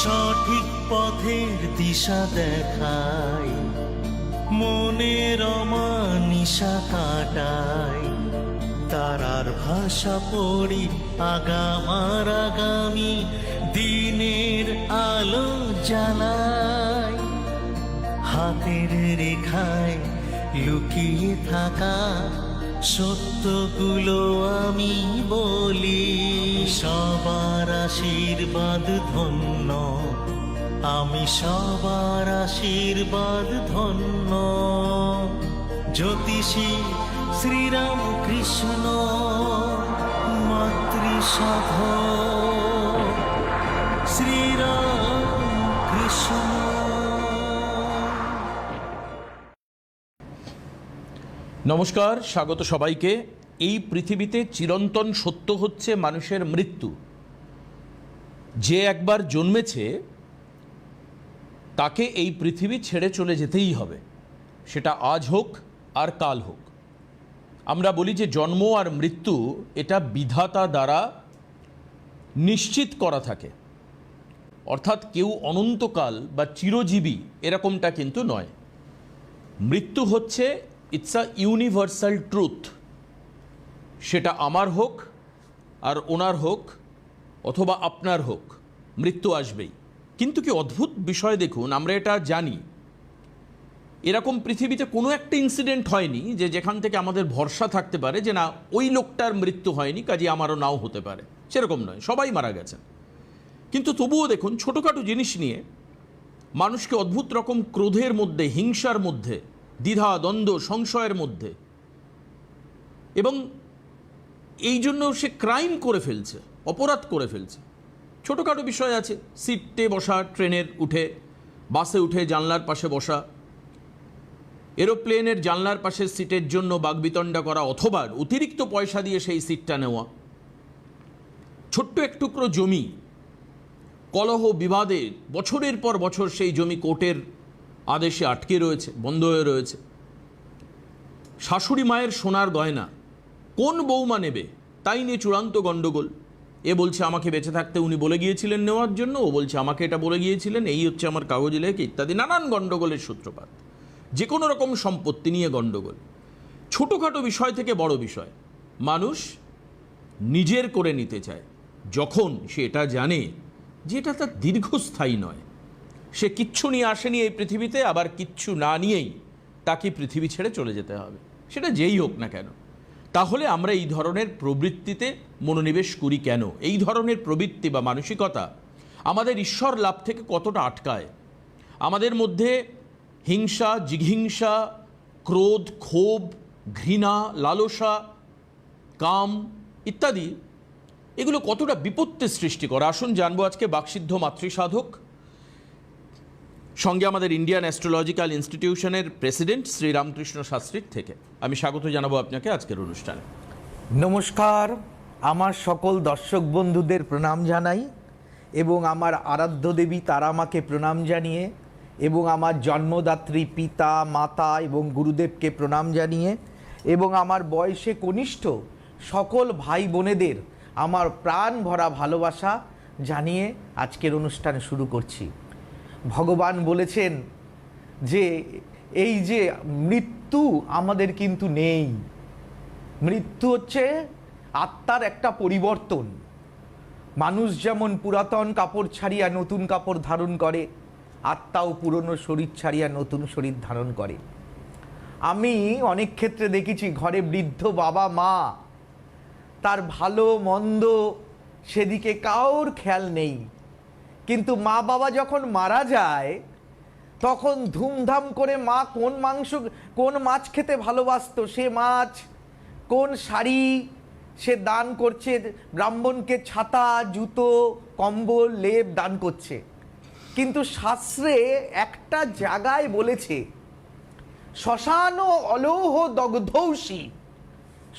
সঠিক পথের দিশা দেখায়, মনের অমানিশা কাটায়, তারার ভাষা পড়ি আগামার আগামী দিনের আলো জ্বালায়। হাতের রেখায় লুকিয়ে থাকা সত্যগুলো আমি বলি, সবার আশীর্বাদ ধন্য, আমি সবার আশীর্বাদ ধন্য। জ্যোতিষী শ্রীরাম কৃষ্ণ মাতৃসাধ শ্রীরাম কৃষ্ণ। নমস্কার, স্বাগত সবাইকে। এই পৃথিবীতে চিরন্তন সত্য হচ্ছে মানুষের মৃত্যু। যে একবার জন্মেছে তাকে এই পৃথিবী ছেড়ে চলে যেতেই হবে, সেটা আজ হোক আর কাল হোক। আমরা বলি যে জন্ম আর মৃত্যু এটা বিধাতা দ্বারা নিশ্চিত করা থাকে, অর্থাৎ কেউ অনন্তকাল বা চিরজীবী এরকমটা কিন্তু নয়। মৃত্যু হচ্ছে ইটস আ ইউনিভার্সাল ট্রুথ। সেটা আমার হোক আর ওনার হোক অথবা আপনার হোক, মৃত্যু আসবেই। কিন্তু কি অদ্ভুত বিষয় দেখুন, আমরা এটা জানি, এরকম পৃথিবীতে কোনো একটা ইনসিডেন্ট হয়নি যে যেখান থেকে আমাদের ভরসা থাকতে পারে যে না ওই লোকটার মৃত্যু হয়নি, কাজে আমারও নাও হতে পারে। সেরকম নয়, সবাই মারা গেছেন। কিন্তু তবুও দেখুন ছোটোখাটো জিনিস নিয়ে মানুষকে অদ্ভুত রকম ক্রোধের মধ্যে, হিংসার মধ্যে, দ্বিধা দ্বন্দ্ব সংশয়ের মধ্যে, এবং এই জন্য সে ক্রাইম করে ফেলছে, অপরাধ করে ফেলছে। ছোটোখাটো বিষয় আছে, সিটে বসা, ট্রেনের উঠে, বাসে উঠে জানলার পাশে বসা, এরোপ্লেনের জানলার পাশের সিটের জন্য বাগবিতণ্ডা করা অথবা অতিরিক্ত পয়সা দিয়ে সেই সিটটা নেওয়া, ছোট্ট এক টুকরো জমি, কলহ বিবাদে বছরের পর বছর সেই জমি কোর্টের আদেশে আটকে রয়েছে, বন্ধ হয়ে রয়েছে। শাশুড়ি মায়ের সোনার গয়না কোন বৌমা নেবে তাই নিয়ে চূড়ান্ত গণ্ডগোল। এ বলছে আমাকে বেঁচে থাকতে উনি বলে গিয়েছিলেন নেওয়ার জন্য, ও বলছে আমাকে এটা বলে গিয়েছিলেন, এই হচ্ছে আমার কাগজ লেখ ইত্যাদি, নানান গণ্ডগোলের সূত্রপাত। যে কোনো রকম সম্পত্তি নিয়ে গণ্ডগোল, ছোটোখাটো বিষয় থেকে বড় বিষয় মানুষ নিজের করে নিতে চায়, যখন সে এটা জানে যে এটা তার দীর্ঘস্থায়ী নয়। সে কিচ্ছু নিয়ে আসেনি এই পৃথিবীতে, আবার কিচ্ছু না নিয়েই তাকে পৃথিবী ছেড়ে চলে যেতে হবে, সেটা যেই হোক না কেন। তাহলে আমরা এই ধরনের প্রবৃত্তিতে মনোনিবেশ করি কেন? এই ধরনের প্রবৃত্তি বা মানসিকতা আমাদের ঈশ্বর লাভ থেকে কতটা আটকায়? আমাদের মধ্যে হিংসা, জিঘিংসা, ক্রোধ, ক্ষোভ, ঘৃণা, লালসা, কাম ইত্যাদি এগুলো কতটা বিপত্তির সৃষ্টি করে। আসুন জানবো আজকে বাকসিদ্ধ মাতৃসাধক, সঙ্গে আমাদের ইন্ডিয়ান অ্যাস্ট্রোলজিক্যাল ইনস্টিটিউশনের প্রেসিডেন্ট শ্রী রামকৃষ্ণ শাস্ত্রীর থেকে। আমি স্বাগত জানাবো আপনাকে আজকের অনুষ্ঠানে। নমস্কার, আমার সকল দর্শক বন্ধুদের প্রণাম জানাই এবং আমার আরাধ্য দেবী তারা মাকে প্রণাম জানিয়ে এবং আমার জন্মদাত্রী পিতা মাতা এবং গুরুদেবকে প্রণাম জানিয়ে এবং আমার বয়সে কনিষ্ঠ সকল ভাই বোনেদের আমার প্রাণ ভরা ভালোবাসা জানিয়ে আজকের অনুষ্ঠান শুরু করছি। ভগবান বলেছেন যে এই যে মৃত্যু আমাদের কিন্তু নেই। মৃত্যু হচ্ছে আত্মার একটা পরিবর্তন। মানুষ যেমন পুরাতন কাপড় ছাড়িয়া নতুন কাপড় ধারণ করে, আত্মাও পুরনো শরীর ছাড়িয়া নতুন শরীর ধারণ করে। আমি অনেক ক্ষেত্রে দেখেছি ঘরে বৃদ্ধ বাবা মা, তার ভালো মন্দ সেদিকে কারোর খেয়াল নেই, কিন্তু মা বাবা যখন মারা যায় তখন ধুমধাম করে মা কোন মাংস কোন মাছ খেতে ভালোবাসতো সে মাছ, কোন শাড়ি সে দান করছে, ব্রাহ্মণকে ছাতা জুতো কম্বল লেপ দান করছে। কিন্তু শাস্ত্রে একটা জায়গায় বলেছে শ্মশান অলৌহ দগ্ধৌষি,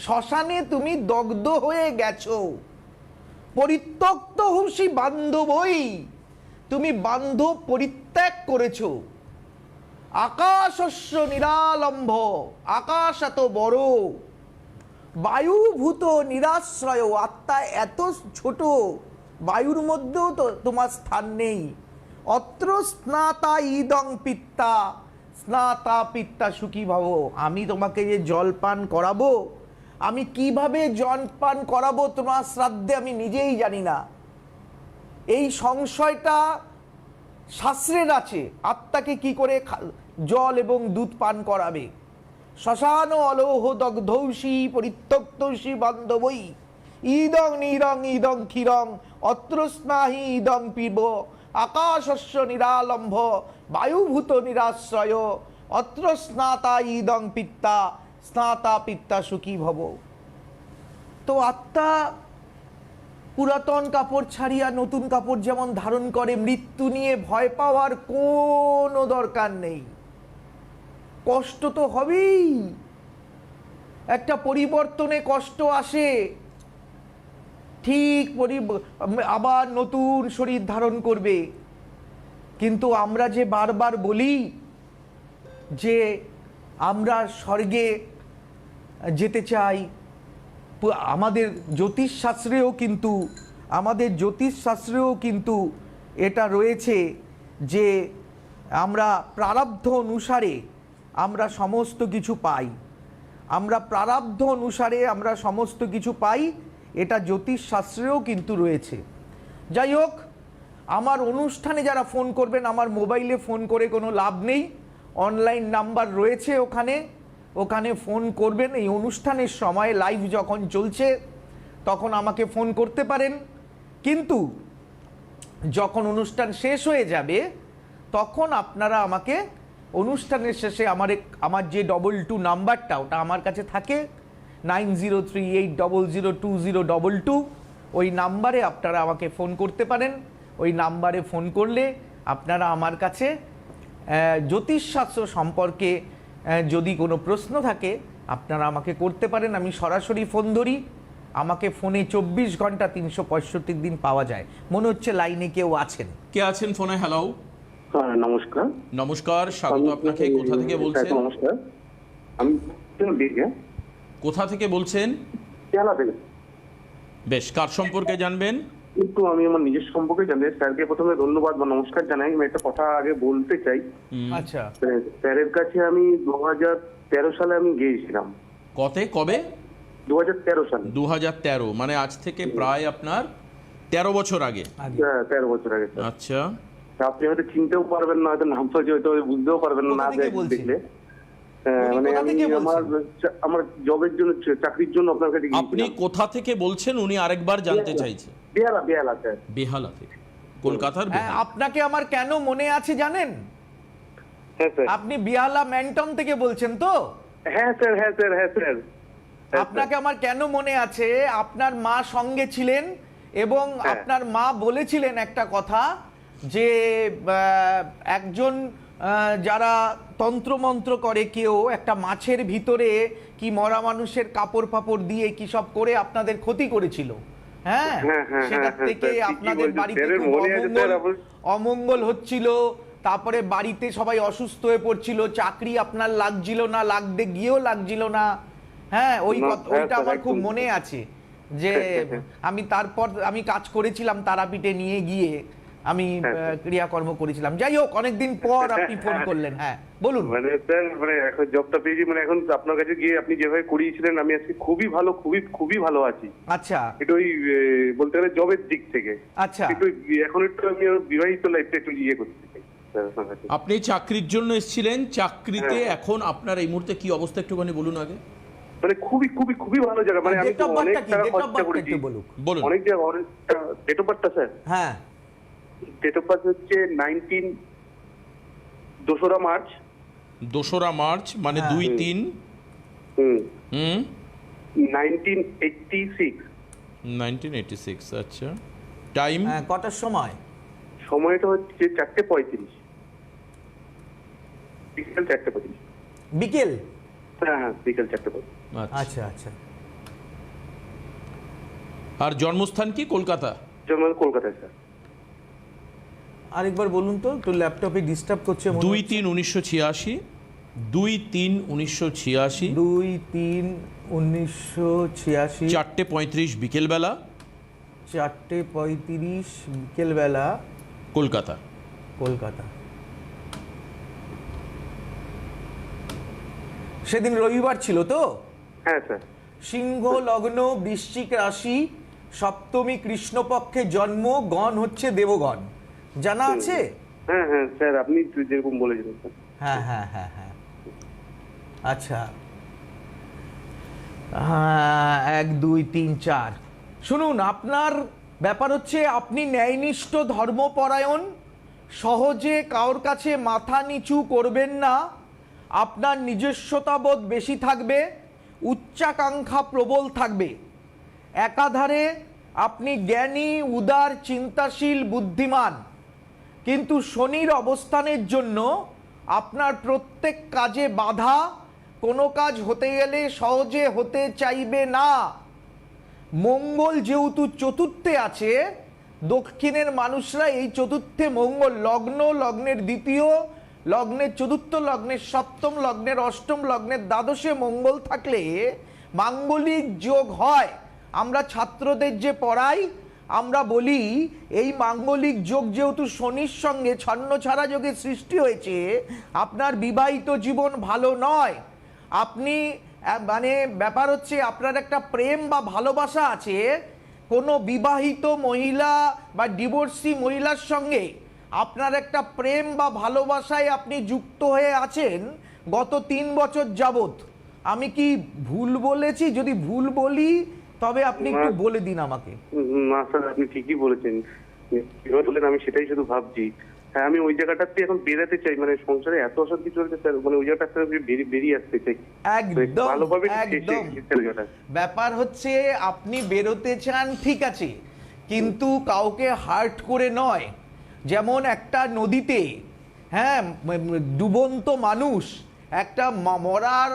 শ্মশানে তুমি দগ্ধ হয়ে গেছো। পরিত্যক্ত হুসি বান্ধবই, তুমি বান্ধব পরিত্যাগ করেছো। আকাশস্য নিরালম্ভ, আকাশ এত বড়, বায়ুভূত নিরাশ্রয়, আত্মা এত ছোট, বায়ুর মধ্যেও তো তোমার স্থান নেই। অত্র স্নাতা ইদং পিত্তা স্নাতা পিত্তা সুখী ভব। আমি তোমাকে যে জল পান করাবো, আমি কিভাবে জল পান করাবো তোমার শ্রাদ্ধে আমি নিজেই জানি না। এই সংশয়টা শাস্ত্রের আছে, আত্মাকে কি করে জল এবং দুধ পান করাবে। শ্মশান অলৌহ দগ্ধৌষী পরিত্যক্তৌষী বান্ধবই ইদং নিরং ইদং ক্ষীরং অত্র স্নাহি ইদং পিব আকাশস্য নিরালম্ভ বায়ুভূত নিরাশ্রয় অত্র স্নাতা ইদং পিত্তা স্নাতা পিত্তা সুখী ভব। তো আত্মা পুরাতন কাপড় ছাড়িয়া নতুন কাপড় যেমন ধারণ করে, মৃত্যু নিয়ে ভয় পাওয়ার কোনো দরকার নেই। কষ্ট তো হবেই, একটা পরিবর্তনে কষ্ট আসে, ঠিক আবার নতুন শরীর ধারণ করবে। কিন্তু আমরা যে বারবার বলি যে আমরা স্বর্গে যেতে চাই, আমাদের জ্যোতিষশাস্ত্রেও কিন্তু এটা রয়েছে যে আমরা প্রারব্ধ অনুসারে আমরা সমস্ত কিছু পাই, আমরা সমস্ত কিছু পাই, এটা জ্যোতিষশাস্ত্রেও কিন্তু রয়েছে। যাই হোক, আমার অনুষ্ঠানে যারা ফোন করবেন, আমার মোবাইলে ফোন করে কোনো লাভ নেই, অনলাইন নাম্বার রয়েছে ওখানে ফোন করবেন। এই অনুষ্ঠানের সময় লাইভ যখন চলছে তখন আমাকে ফোন করতে পারেন, কিন্তু যখন অনুষ্ঠান শেষ হয়ে যাবে তখন আপনারা আমাকে অনুষ্ঠানের শেষে আমার যে 22 নাম্বারটা ওটা আমার কাছে থাকে, 9038002022, ওই নাম্বারে আপনারা আমাকে ফোন করতে পারেন। ওই নাম্বারে ফোন করলে আপনারা আমার কাছে জ্যোতিষশাস্ত্র সম্পর্কে যদি কোনো প্রশ্ন থাকে আপনারা আমাকে করতে পারেন। আমি সরাসরি ফোন ধরি, আমাকে ফোনে 24 ঘন্টা 365 দিন পাওয়া যায়। মনে হচ্ছে লাইনে কেউ আছেন। কে আছেন ফোনে? হ্যালো, নমস্কার। নমস্কার, স্বাগত আপনাকে। কোথা থেকে বলছেন? নমস্কার, আমি কোথা থেকে বলছেন? কেলা থেকে। বেশ, কার সম্পর্কে জানবেন? একটু আমি আমার নিজের সম্পর্কে জানি। স্যারকে প্রথমে ধন্যবাদ বা নমস্কার জানাই। আমি একটা কথা আগে বলতে চাই। আচ্ছা, স্যারের কাছে আমি 2013 সালে আমি গিয়েছিলাম। কবে? 2013 সালে। 2013, মানে আজ থেকে প্রায় আপনার 13 বছর আগে। হ্যাঁ, 13 বছর আগে। আচ্ছা, আপনি হয়তো চিনতেও পারবেন না, হয়তো নাম হয়তো বুঝতেও পারবেন না দেখলে। মানে আমি আমার জবের জন্য, চাকরির জন্য আপনার কাছে গিয়েছিলাম। আপনি কোথা থেকে বলছেন উনি আরেকবার জানতে চাইছে? বেহালা স্যার। বেহালা থেকে, কলকাতার বেহালা। আপনাকে আমার কেন মনে আছে জানেন? হ্যাঁ স্যার। আপনি বিহালা ম্যান্টন থেকে বলছেন তো? হ্যাঁ স্যার, হ্যাঁ স্যার, হ্যাঁ স্যার। আপনাকে আমার কেন মনে আছে, আপনার মা সঙ্গে ছিলেন এবং আপনার মা বলেছিলেন একটা কথা যে একজন যারা তন্ত্রমন্ত্র করে কেউ একটা মাছের ভিতরে কি মরা মানুষের কাপড় ফাপড় দিয়ে কি সব করে আপনাদের ক্ষতি করেছিল। হ্যাঁ, সেটার থেকে আপনাদের বাড়িতে অমঙ্গল হচ্ছিল, তারপরে বাড়িতে সবাই অসুস্থ হয়ে পড়ছিল, চাকরি আপনার লাগছিল না, লাগতে গিয়েও লাগছিল না। হ্যাঁ, ওইটা আমার খুব মনে আছে যে তারপর আমি কাজ করেছিলাম তারাপীঠে নিয়ে গিয়ে আমি ক্রিয়াকর্ম করেছিলাম। যাই হোক, অনেকদিন পর আপনি ফোন করলেন। হ্যাঁ, বলুন। মানে স্যার, মানে এখন জবটা পেয়েছি, মানে এখন আপনার কাছে গিয়ে আপনি যেভাবে করিয়েছিলেন আমি আজকে খুবই ভালো আছি। আচ্ছা, এটা ওই বলতে গেলে জবের দিক থেকে। আচ্ছা, কিন্তু এখন একটু আমি বিবাহিত লাইফটা একটু করতে চাই। আপনি চাকরির জন্য এসেছিলেন, চাকরিতে এখন আপনার এই মুহূর্তে কি অবস্থা একটুখানি বলুন আগে। মানে খুবই ভালো জায়গা। মানে আমি অনেক টাকা খরচা করেছি, বলুন। অনেক জায়গা। ডেট অফ বার্থটা স্যার? হ্যাঁ, ডেট অফ বার্থ হচ্ছে 2রা মার্চ। 2রা মার্চ মানে 2-3 1986। আচ্ছা, টাইম? কটার সময়? সময়টা হচ্ছে 4:35, বিকেল 4:35। বিকেল? হ্যাঁ, বিকেল 4:35। আচ্ছা আচ্ছা। আর জন্মস্থান কি? কলকাতা? জন্ম কলকাতায় স্যার। আরেকবার বলুন তো, একটু ল্যাপটপে ডিস্টার্ব করছে। 2-3-1986। 2-3-1986। 2-3-1986। 4:35 বিকেলবেলা। 4:35 বিকেলবেলা, কলকাতা। কলকাতা। সেদিন রবিবার ছিল তো? হ্যাঁ স্যার। সিংহ লগ্ন, বৃশ্চিক রাশি, সপ্তমী কৃষ্ণপক্ষে জন্ম, গণ হচ্ছে দেবগণ, জানা আছে? হ্যাঁ হ্যাঁ স্যার, আপনি যেরকম বলেছিলেন স্যার। হ্যাঁ হ্যাঁ হ্যাঁ হ্যাঁ। আচ্ছা, হ্যাঁ, 1 2 3 4। শুনুন, আপনার ব্যাপার হচ্ছে আপনি ন্যায়নিষ্ঠ, ধর্মপরায়ণ, সহজে কারোর কাছে মাথা নিচু করবেন না, আপনার নিজস্বতাবোধ বেশি থাকবে, উচ্চাকাঙ্ক্ষা প্রবল থাকবে, একাধারে আপনি জ্ঞানী, উদার, চিন্তাশীল, বুদ্ধিমান। কিন্তু শনির অবস্থানের জন্য আপনার প্রত্যেক কাজে বাধা, কোনো কাজ হতে গেলে সহজে হতে চাইবে না। মঙ্গল যেহেতু চতুর্থে আছে, দক্ষিণের মানুষরা এই চতুর্থে মঙ্গল, লগ্ন, লগ্নের দ্বিতীয়, লগ্নের চতুর্থ, লগ্নের সপ্তম, লগ্নের অষ্টম, লগ্নের দ্বাদশে মঙ্গল থাকলে মাঙ্গলিক যোগ হয়। আমরা ছাত্রদের যে পড়াই, আমরা বলি এই মাঙ্গলিক যোগ যেহেতু শনির সঙ্গে ছন্নছাড়া যোগে সৃষ্টি হয়েছে, আপনার বিবাহিত জীবন ভালো নয়। আপনি মানে ব্যাপার হচ্ছে আপনার একটা প্রেম বা ভালোবাসা আছে কোনো বিবাহিত মহিলা বা ডিভোর্সি মহিলার সঙ্গে, আপনার একটা প্রেম বা ভালোবাসায় আপনি যুক্ত হয়ে আছেন গত 3 বছর যাবত। আমি কি ভুল বলেছি? যদি ভুল বলি তবে আপনি একটু বলে দিন আমাকে। না স্যার, আপনি ঠিকই বলেছেন। এবার বললেন, আমি সেটাই শুধু ভাবছি। হ্যাঁ, আমি ওই জায়গাটাতে এখন বেরাতে চাই, মানে সংসারে এত অশান্তি চলছে স্যার, মানে ওই জায়গাটা বেরিয়ে আসতে চাই একদম ভালোভাবে। একদম। ব্যাপার হচ্ছে আপনি বেরোতে চান, ঠিক আছে, কিন্তু কাউকে হার্ট করে নয়। যেমন একটা নদীতে, হ্যাঁ, ডুবন্ত মানুষ একটা মরার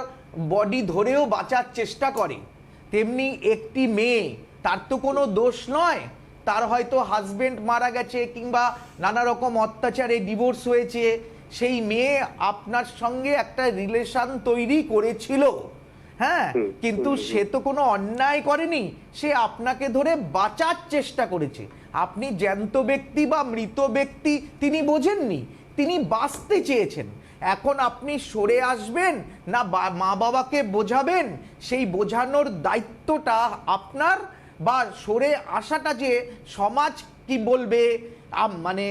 বডি ধরেও বাঁচার চেষ্টা করে, তেমনি একটি মেয়ে, তার তো কোনো দোষ নয়, তার হয়তো হাজবেন্ড মারা গেছে কিংবা নানা রকম অত্যাচারে ডিভোর্স হয়েছে, সেই মেয়ে আপনার সঙ্গে একটা রিলেশন তৈরি করেছিল, হ্যাঁ, কিন্তু সে তো কোনো অন্যায় করেনি, সে আপনাকে ধরে বাঁচার চেষ্টা করেছে। আপনি জ্যান্ত ব্যক্তি বা মৃত ব্যক্তি তিনি বোঝেননি, তিনি বাঁচতে চেয়েছেন। এখন আপনি সরে আসবেন না মা বাবাকে বোঝাবেন, সেই বোঝানোর দায়িত্বটা আপনার, বা সরে আসাটা যে সমাজ কি বলবে, মানে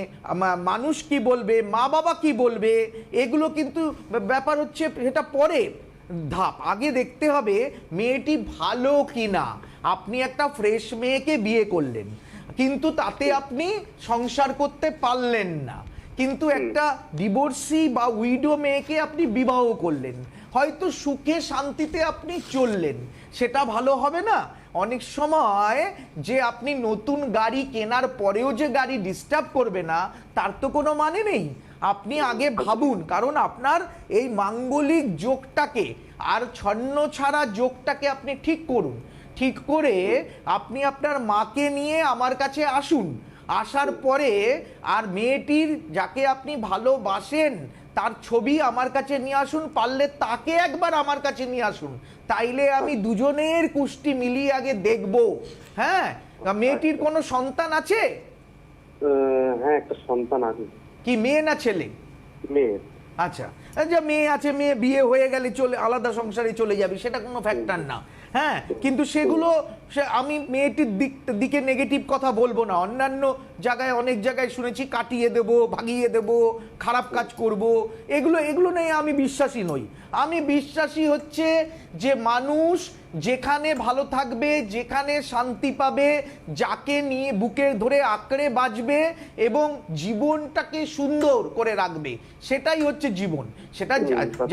মানুষ কি বলবে, মা বাবা কি বলবে, এগুলো কিন্তু ব্যাপার হচ্ছে সেটা পরে ধাপ। আগে দেখতে হবে মেয়েটি ভালো কি না। আপনি একটা ফ্রেশ মেয়েকে বিয়ে করলেন, কিন্তু তাতে আপনি সংসার করতে পারলেন না, কিন্তু একটা ডিভোর্সি বা উইডো মেয়েকে আপনি বিবাহ করলেন, হয়তো সুখে শান্তিতে আপনি চললেন, সেটা ভালো হবে না। অনেক সময় যে আপনি নতুন গাড়ি কেনার পরেও যে গাড়ি ডিস্টার্ব করবে না, তার তো কোনো মানে নেই। আপনি আগে ভাবুন, কারণ আপনার এই মাঙ্গলিক যোগটাকে আর ছন্নছাড়া যোগটাকে আপনি ঠিক করুন। ঠিক করে আপনি আপনার মাকে নিয়ে আমার কাছে আসুন, আসার পরে আর মেয়েটির যাকে আপনি ভালোবাসেন তার ছবি আমার কাছে নিয়ে আসুন, পারলে তাকে একবার আমার কাছে নিয়ে আসুন, তাইলে আমি দুজনের কুষ্টি মিলিয়ে আগে দেখব। হ্যাঁ, মেয়েটির কোনো সন্তান আছে? হ্যাঁ, একটা সন্তান আছে। কি মেয়ে না ছেলে? মেয়ে। আচ্ছা, যে মেয়ে আছে, মেয়ে বিয়ে হয়ে গেলে চলে আলাদা সংসারে চলে যাবে, সেটা কোনো ফ্যাক্টর না। হ্যাঁ, কিন্তু সেগুলো আমি মেয়েটির দিকে নেগেটিভ কথা বলবো না। অন্যান্য জায়গায় অনেক জায়গায় শুনেছি কাটিয়ে দেব, ভাগিয়ে দেব, খারাপ কাজ করব, এগুলো নিয়ে আমি বিশ্বাসী নই। আমি বিশ্বাসী হচ্ছে যে মানুষ যেখানে ভালো থাকবে, যেখানে শান্তি পাবে, যাকে নিয়ে বুকে ধরে আঁকড়ে বাঁচবে এবং জীবনটাকে সুন্দর করে রাখবে, সেটাই হচ্ছে জীবন। সেটা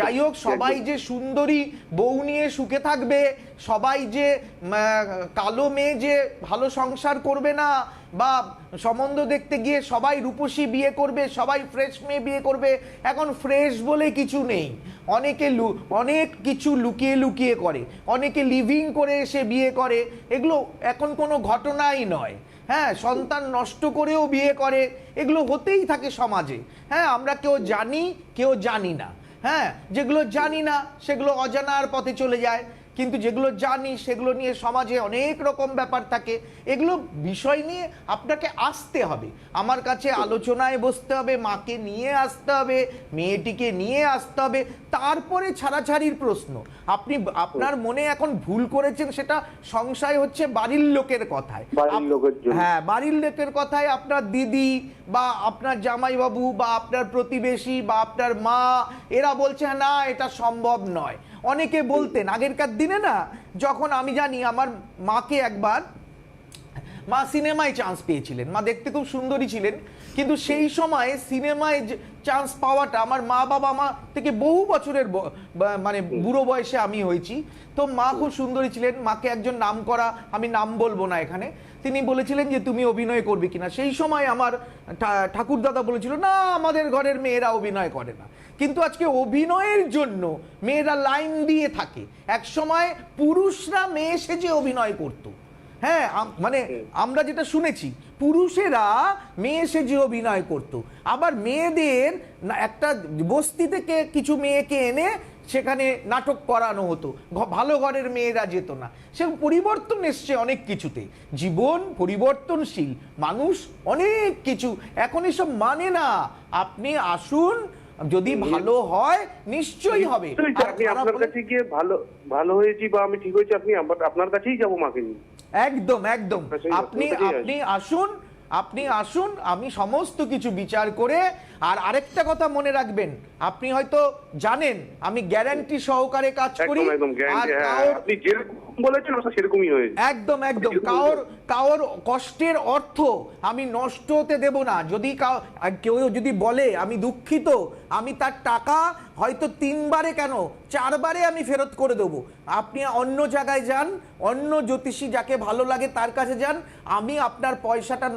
যাই হোক, সবাই যে সুন্দরী বউ নিয়ে সুখে থাকবে, সবাই যে কালো মেয়ে যে ভালো সংসার করবে না, বা সম্বন্ধ দেখতে গিয়ে সবাই রূপসী বিয়ে করবে, সবাই ফ্রেশ মেয়ে বিয়ে করবে, এখন ফ্রেশ বলে কিছু নেই। অনেকে অনেক কিছু লুকিয়ে লুকিয়ে করে, অনেকে লিভিং করে এসে বিয়ে করে, এগুলো এখন কোনো ঘটনাই নয়। হ্যাঁ, সন্তান নষ্ট করেও বিয়ে করে, এগুলো হতেই থাকে সমাজে। হ্যাঁ, আমরা কেউ জানি কেউ জানি না। হ্যাঁ, যেগুলো জানি না সেগুলো অজানার পথে চলে যায়। কিন্তু যেগুলো জানি সেগুলো নিয়ে সমাজে অনেক রকম ব্যাপার থাকে, এগুলো বিষয় নিয়ে আপনাকে আসতে হবে, আমার কাছে আলোচনায় বসতে হবে, মাকে নিয়ে আসতে হবে, মেয়েটিকে নিয়ে আসতে হবে, তারপরে ছাড়াছাড়ির প্রশ্ন। আপনি আপনার মনে এখন ভুল করেছেন, সেটা সংশয় হচ্ছে বাড়ির লোকের কথায়। বাড়ির লোকের জন্য। হ্যাঁ, বাড়ির লোকের কথায় আপনার দিদি বা আপনার জামাইবাবু বা আপনার প্রতিবেশী বা আপনার মা এরা বলছে না এটা সম্ভব নয়। অনেকে বলতেন আগেরকার দিনে না, যখন আমি জানি আমার মাকে একবার মা সিনেমায় চান্স পেয়েছিলেন, মা দেখতে খুব সুন্দরী ছিলেন, কিন্তু সেই সময় সিনেমায় চান্স পাওয়াটা আমার মা বাবা মা থেকে বহু বছরের মানে বুড়ো বয়সে আমি হয়েছি, তো মা খুব সুন্দরী ছিলেন, মাকে একজন নাম করা, আমি নাম বলবো না এখানে, তিনি বলেছিলেন যে তুমি অভিনয় করবে কিনা। সেই সময় আমার ঠাকুরদাদা বলেছিল না আমাদের ঘরের মেয়েরা অভিনয় করে না, কিন্তু আজকে অভিনয়ের জন্য মেয়েরা লাইন দিয়ে থাকে। এক সময় পুরুষরা মেয়ে সেজে অভিনয় করতো, হ্যাঁ, মানে আমরা যেটা শুনেছি পুরুষেরা মেয়ে সেজে অভিনয় করতো, আবার মেয়েদের একটা বস্তি থেকে কিছু মেয়েকে এনে সেখানে নাটক করানো হতো, ভালো ঘরের মেয়েরা যেত না। সে পরিবর্তন এসছে অনেক কিছুতে, জীবন পরিবর্তনশীল, মানুষ অনেক কিছু এখন এসব মানে না। আপনি আসুন, যদি ভালো হয় নিশ্চয়ই হবে। আপনি আপনার কাছে গিয়ে ভালো হয়েছি বা আমি ঠিক হয়েছি, আপনি আপনার কাছেই যাবো মাকে নিয়ে। একদম একদম, আপনি আসুন, আমি সমস্ত কিছু বিচার করে। আর আরেকটা কথা মনে রাখবেন, আপনি হয়তো জানেন আমি গ্যারান্টি সহকারে কাজ করি, আর আপনি যেরকম বলেছেন সেরকমই হয়েছে। একদম একদম, কারোর কষ্টের অর্থ আমি নষ্ট হতে দেব না। যদি কেউ যদি বলে আমি দুঃখিত, আমি তার টাকা হয়তো 3 বারে কেন 4 বারে আমি ফেরত করে দেবো। আপনি অন্য জায়গায় যান, অন্য জ্যোতিষী যাকে ভালো লাগে তার কাছে যান, আমি আপনার পয়সাটা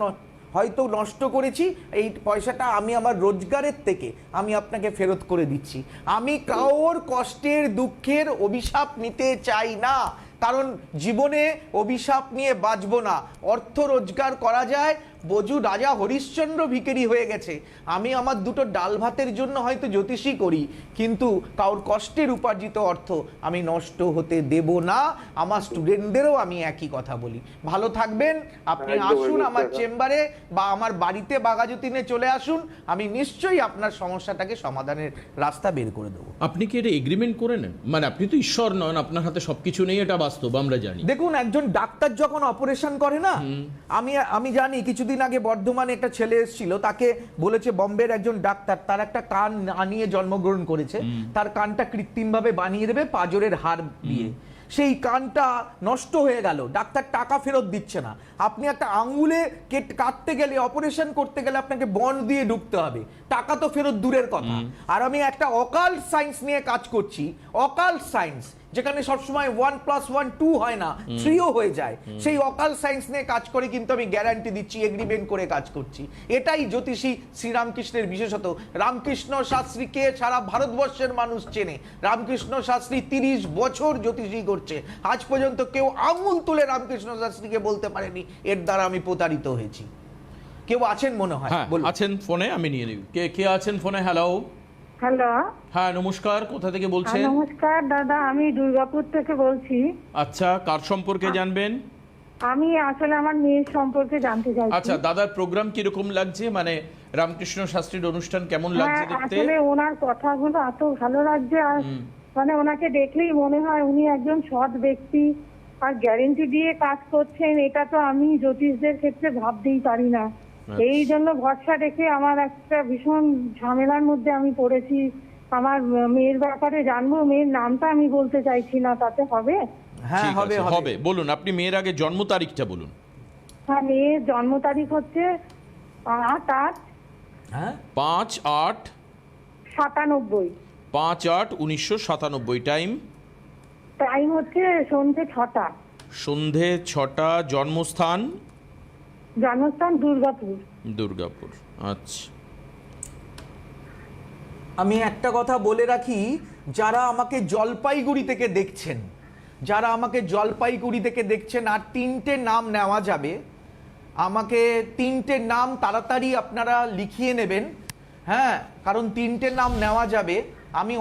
হয়তো নষ্ট করেছি, এই পয়সাটা আমি আমার রোজগারের থেকে আমি আপনাকে ফেরত করে দিচ্ছি। আমি কারোর কষ্টের দুঃখের অভিশাপ নিতে চাই না, কারণ জীবনে অভিশাপ নিয়ে বাঁচবো না। অর্থ রোজগার করা যায়, বজু রাজা হরিশ্চন্দ্র ভিখারি হয়ে গেছে। আমি আমার দুটো ডাল ভাতের জন্য হয়তো জ্যোতিষী করি, কিন্তু কারোর কষ্টের উপার্জিত অর্থ আমি নষ্ট হতে দেব না। আমার স্টুডেন্টদেরও আমি একই কথা বলি। ভালো থাকবেন, আপনি আসুন আমার চেম্বারে বা আমার বাড়িতে বাঘাযতীনে চলে আসুন, আমি নিশ্চয়ই আপনার সমস্যাটাকে সমাধানের রাস্তা বের করে দেবো। আপনি কি এটা এগ্রিমেন্ট করে নেন? মানে আপনি তো ঈশ্বর নন, আপনার হাতে সবকিছু নেই, এটা বাস্তব আমরা জানি। দেখুন, একজন ডাক্তার যখন অপারেশন করে না, আমি জানি কিছুদিন আগে বর্ধমানে একটা ছেলে এসেছিল, তাকে বলেছে বম্বের একজন ডাক্তার তার একটা কান আনিয়ে জন্মগ্রহণ করেছে, তার কানটা কৃত্রিমভাবে বানিয়ে দেবে পাঁজরের হাড় দিয়ে। সেই কানটা নষ্ট হয়ে গেল, ডাক্তার টাকা ফেরত দিচ্ছে না। আপনি একটা আঙ্গুলে কাটতে গেলে, অপারেশন করতে গেলে আপনাকে বন্ড দিয়ে ঢুকতে হবে, টাকা তো ফেরত দূরের কথা। আর আমি একটা অকাল্ট সায়েন্স নিয়ে কাজ করছি, অকাল্ট সায়েন্স যেখানে সবসময় 1+1 2 হয় না, 3ও হয়ে যায়, সেই অকাল্ট সায়েন্স নিয়ে কাজ করে, কিন্তু আমি গ্যারান্টি দিচ্ছি এগ্রিমেন্ট করে কাজ করছি। এটাই জ্যোতিষী শ্রীরামকৃষ্ণের বিশেষত। রামকৃষ্ণ শাস্ত্রীকে সারা ভারতবর্ষের মানুষ চেনে। রামকৃষ্ণ শাস্ত্রী 30 বছর জ্যোতিষী করছে, আজ পর্যন্ত কেউ আঙুল তুলে রামকৃষ্ণ শাস্ত্রীকে বলতে পারেনি এর দ্বারা আমি প্রতারিত হয়েছি। কেউ আছেন মনে হয়? হ্যাঁ আছেন ফোনে, আমি নিয়ে নিব। কে আছেন ফোনে? হ্যালো। হ্যালো, হ্যাঁ নমস্কার, কোথা থেকে বলছেন? নমস্কার দাদা, আমি দুর্গাপুর থেকে বলছি। আচ্ছা, কার সম্পর্কে জানবেন? আমি আসলে আমার মেয়ের সম্পর্কে জানতে চাইছি। আচ্ছা, দাদার প্রোগ্রাম কিরকম লাগছে, মানে রামকৃষ্ণ শাস্ত্রীর অনুষ্ঠান কেমন লাগছে দেখতে? আসলে ওনার কথাগুলো এত ভালো লাগছে, আর মানে ওনাকে দেখলেই মনে হয় উনি একজন সৎ ব্যক্তি, আর গ্যারেন্টি দিয়ে কাজ করছেন, এটা তো আমি জ্যোতিষদের ক্ষেত্রে ভাবতেই পারি না। এই জন্য ভরসা রেখে আমার একটা ভীষণ ঝামেলার মধ্যে আমি পড়েছি। আমার মেয়ের ব্যাপারে জানবো, মেয়ের নামটা আমি বলতে চাইছি না, তাতে হবে? হ্যাঁ হবে, বলুন আপনি মেয়ের আগে জন্ম তারিখটা বলুন। হ্যাঁ, মেয়ের জন্ম তারিখ হচ্ছে 5/8/97। 5/8/1997। টাইম হচ্ছে সন্ধ্যে 6টা। সন্ধ্যে 6টা। জন্মস্থান দুর্গাপুর। আচ্ছা, আমি একটা কথা বলে রাখি, যারা আমাকে জলপাইগুড়ি থেকে দেখছেন, আর 3টে নাম নেওয়া যাবে, আমাকে 3টে নাম তাড়াতাড়ি আপনারা লিখিয়ে নেবেন। হ্যাঁ, কারণ 3টে নাম নেওয়া যাবে। আমি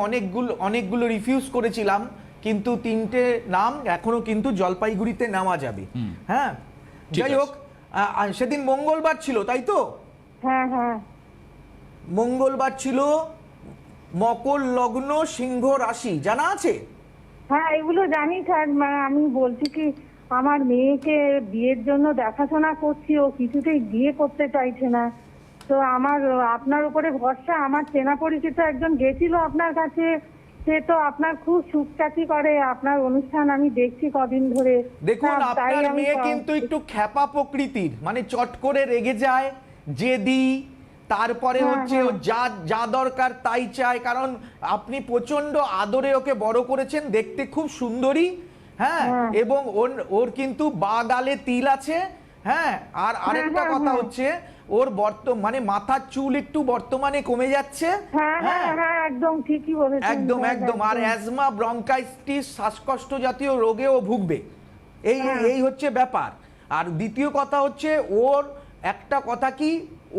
অনেকগুলো রিফিউজ করেছিলাম, কিন্তু 3টে নাম এখনো কিন্তু জলপাইগুড়িতে নেওয়া যাবে। হ্যাঁ, ঠিক যাই আছে। হোক, সেদিন মঙ্গলবার ছিল তাই তো? হ্যাঁ হ্যাঁ মঙ্গলবার ছিল, মকর লগ্ন, সিংহ রাশি, জানা আছে? হ্যাঁ, এগুলো জানি স্যার। আমি বলছি কি, আমার মেয়েকে বিয়ের জন্য দেখাশোনা করছি, ও কিছুতেই বিয়ে করতে চাইছে না। তো আমার আপনার উপরে ভরসা, আমার চেনা পরিচিত একজন গেছিল আপনার কাছে, সে তো আপনার খুব সুখ্যাতি করে, আপনার অনুষ্ঠান আমি দেখছি কদিন ধরে। দেখুন, তাই আপনার আমি মেয়ে কিন্তু একটু খ্যাপা প্রকৃতির, মানে চট করে রেগে যায়, জেদি, তারপরে হচ্ছে ও যা দরকার তাই চায়। কারণ আপনি প্রচন্ড আদরে ওকে বড় করেছেন, দেখতে খুব সুন্দরী। হ্যাঁ, এবং ওর কিন্তু বা গালে তিল আছে। হ্যাঁ, আর আরেকটা কথা হচ্ছে, ওর মানে মাথার চুল একটু বর্তমানে কমে যাচ্ছে। হ্যাঁ হ্যাঁ হ্যাঁ, একদম ঠিকই বলেছেন। একদম একদম। আর অ্যাজমা, ব্রঙ্কাইটিস, শ্বাসকষ্ট জাতীয় রোগে ও ভুগবে। এই হচ্ছে ব্যাপার। আর দ্বিতীয় কথা হচ্ছে, ওর একটা কথা কি,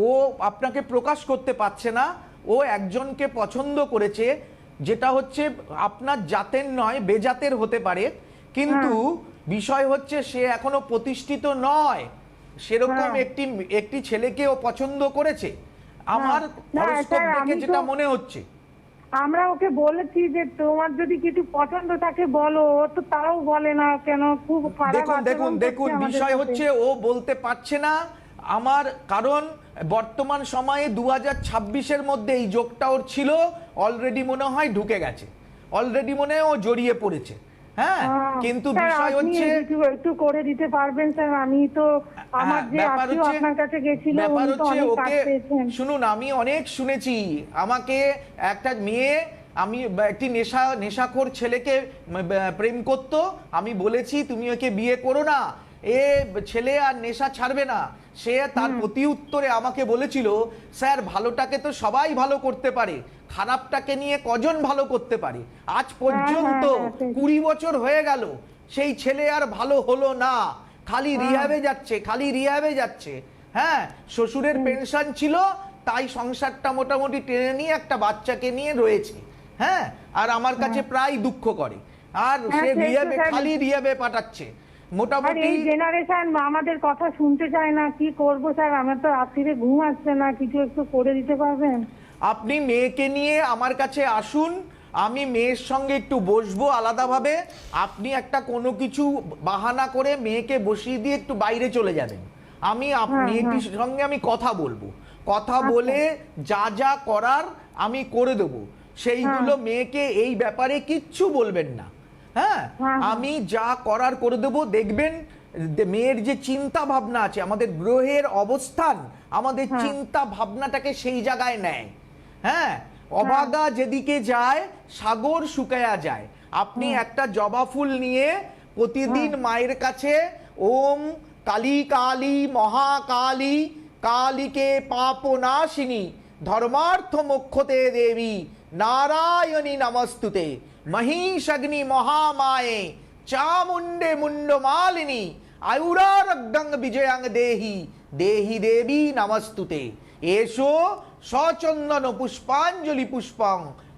ও আপনাকে প্রকাশ করতে পারছে না। ও একজনকে পছন্দ করেছে, যেটা হচ্ছে আপনার জাতের নয়, বেজাতের হতে পারে, কিন্তু বিষয় হচ্ছে সে এখনো প্রতিষ্ঠিত নয়। সেরকম একটি ছেলেকে ও পছন্দ করেছে আমার হরোস্কোপ দেখে যেটা মনে হচ্ছে। আমরা ওকে বলেছি যে তোমার যদি কিছু পছন্দ থাকে বলো, ও তো তাও বলে না কেন। খুব খারাপ দেখুন বিষয় হচ্ছে ও বলতে পারছে না আমার, কারণ বর্তমান সময়ে 2026-এর মধ্যে এই যোগটা ওর ছিল, অলরেডি মনে হয় ঢুকে গেছে, অলরেডি মনে হয় ও জড়িয়ে পড়েছে। হ্যাঁ, কিন্তু বিষয় হচ্ছে একটু করে দিতে পারবেন স্যার? আমি তো আমার যে আত্মীয় আপনার কাছে গেছিল, উনি তো অনেক কাজ পেয়েছেন। শুনুন, আমি অনেক শুনেছি, আমাকে একটা মেয়ে, আমি একটি নেশাখোর ছেলেকে প্রেম করতো, আমি বলেছি তুমি ওকে বিয়ে করো না, এ ছেলে আর নেশা ছাড়বে না। সে তার প্রতি উত্তরে আমাকে বলেছিল, স্যার ভালোটাকে তো সবাই ভালো করতে পারে, খারাপটাকে নিয়ে কজন ভালো করতে পারে? আজ পর্যন্ত 20 বছর হয়ে গেল, সেই ছেলে আর ভালো হলো না, খালি রিহ্যাবে যাচ্ছে। হ্যাঁ, শ্বশুরের পেনশন ছিল, তাই সংসারটা মোটামুটি টেনে নিয়ে একটা বাচ্চাকে নিয়ে রয়েছে। হ্যাঁ, আর আমার কাছে প্রায় দুঃখ করে, আর সে খালি রিহ্যাবে পাঠাচ্ছে। মোটামুটি এই জেনারেশন আমাদের কথা শুনতে চায় না, কি করব স্যার? আমার তো রাত্রিরে ঘুম আসছে না, কিছু একটু করে দিতে পারবেন? আপনি মেয়েকে নিয়ে আমার কাছে আসুন, আমি মেয়ের সঙ্গে একটু বসবো আলাদাভাবে। আপনি একটা কোনো কিছু বাহানা করে মেয়েকে বসিয়ে দিয়ে একটু বাইরে চলে যাবেন, আমি মেয়েটির সঙ্গে আমি কথা বলবো, কথা বলে যা যা করার আমি করে দেবো সেইগুলো। মেয়েকে এই ব্যাপারে কিচ্ছু বলবেন না। হ্যাঁ, আমি যা করার করে দেবো। দেখবেন মেয়ের যে চিন্তা ভাবনা আছে, আমাদের গ্রহের অবস্থান আমাদের চিন্তা ভাবনাটাকে সেই জায়গায় নেয়। হ্যাঁ, অভাগা যেদিকে যায় সাগর শুকায়া যায়। আপনি একটা জবা ফুল নিয়ে প্রতিদিন মায়ের কাছে ওম কালী কালী মহাকালী কালীকে পাপনাশিনী ধর্মার্থ মোক্ষতে দেবী নারায়ণী নমস্তুতে মহিষগ্নি মহামায়ে চামুণ্ডে মুন্ডমালিনী আয়ুরারোগ্যং বিজয়াং দেহি দেহি দেবী নমস্তুতে। এসো সচন্দন পুষ্পাঞ্জলি পুষ্পং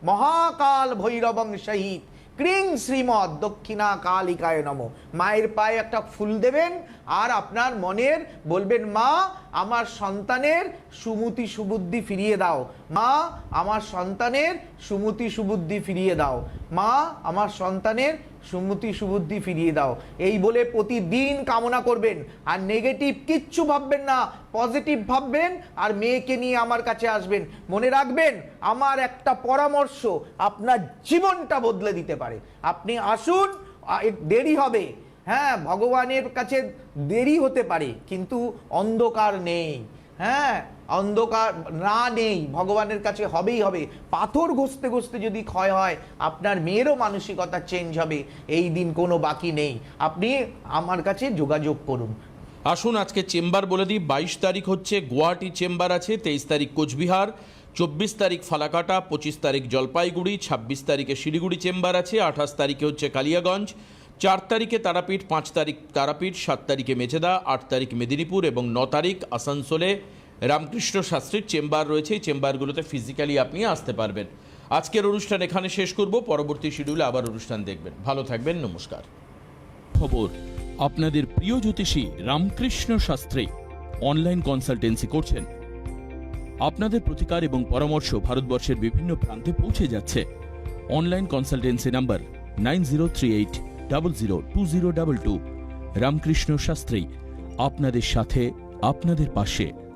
মহাকাল ভৈরবং সহিত ক্রিং শ্রীমৎ দক্ষিণা কালিকায় নমঃ। মায়ের পায়ে একটা ফুল দেবেন, আর আপনার মনের বলবেন, মা আমার সন্তানের সুমতি সুবুদ্ধি ফিরিয়ে দাও, মা আমার সন্তানের সুমতি সুবুদ্ধি ফিরিয়ে দাও, মা আমার সন্তানের সুমতি সুবুদ্ধি ফিরিয়ে দাও, এই বলে প্রতিদিন কামনা করবেন। আর নেগেটিভ কিচ্ছু ভাববেন না, পজিটিভ ভাববেন, আর মেয়েকে নিয়ে আমার কাছে আসবেন। মনে রাখবেন, আমার একটা পরামর্শ আপনার জীবনটা বদলে দিতে পারে। আপনি আসুন, দেরি হবে, হ্যাঁ, ভগবানের কাছে দেরি হতে পারে, কিন্তু অন্ধকার নেই। হ্যাঁ, অন্ধকার না নেই, ভগবানের কাছে হবেই হবে। পাথর ঘষতে ঘষতে যদি ক্ষয় হয়, আপনার মেয়েরও মানসিকতা চেঞ্জ হবে। এই দিন কোনো বাকি নেই, আপনি আমার কাছে যোগাযোগ করুন। আসুন আজকে চেম্বার বলে দিই। 22 তারিখ হচ্ছে গুয়াহাটি চেম্বার আছে, 23 তারিখ কোচবিহার, 24 তারিখ ফালাকাটা, 25 তারিখ জলপাইগুড়ি, 26 তারিখে শিলিগুড়ি চেম্বার আছে, 28 তারিখে হচ্ছে কালিয়াগঞ্জ, 4 তারিখে তারাপীঠ, 5 তারিখ তারাপীঠ, 7 তারিখে মেচেদা, 8 তারিখ মেদিনীপুর এবং 9 তারিখ আসানসোলে রামকৃষ্ণ শাস্ত্রীর চেম্বার রয়েছে। এই চেম্বারগুলোতে ফিজিক্যালি আপনি আসতে পারবেন। আজকের অনুষ্ঠান এখানে শেষ করব, পরবর্তী শিডিউলে আবার অনুষ্ঠান দেখবেন। ভালো থাকবেন, নমস্কার। খবর আপনাদের প্রিয় জ্যোতিষী রামকৃষ্ণ শাস্ত্রী অনলাইন কনসালটেন্সি করছেন। আপনাদের প্রতিকার এবং পরামর্শ ভারতবর্ষের বিভিন্ন প্রান্তে পৌঁছে যাচ্ছে। Online consultancy number 9038002022। Ramakrishna Shastri আপনাদের সাথে, আপনাদের পাশে।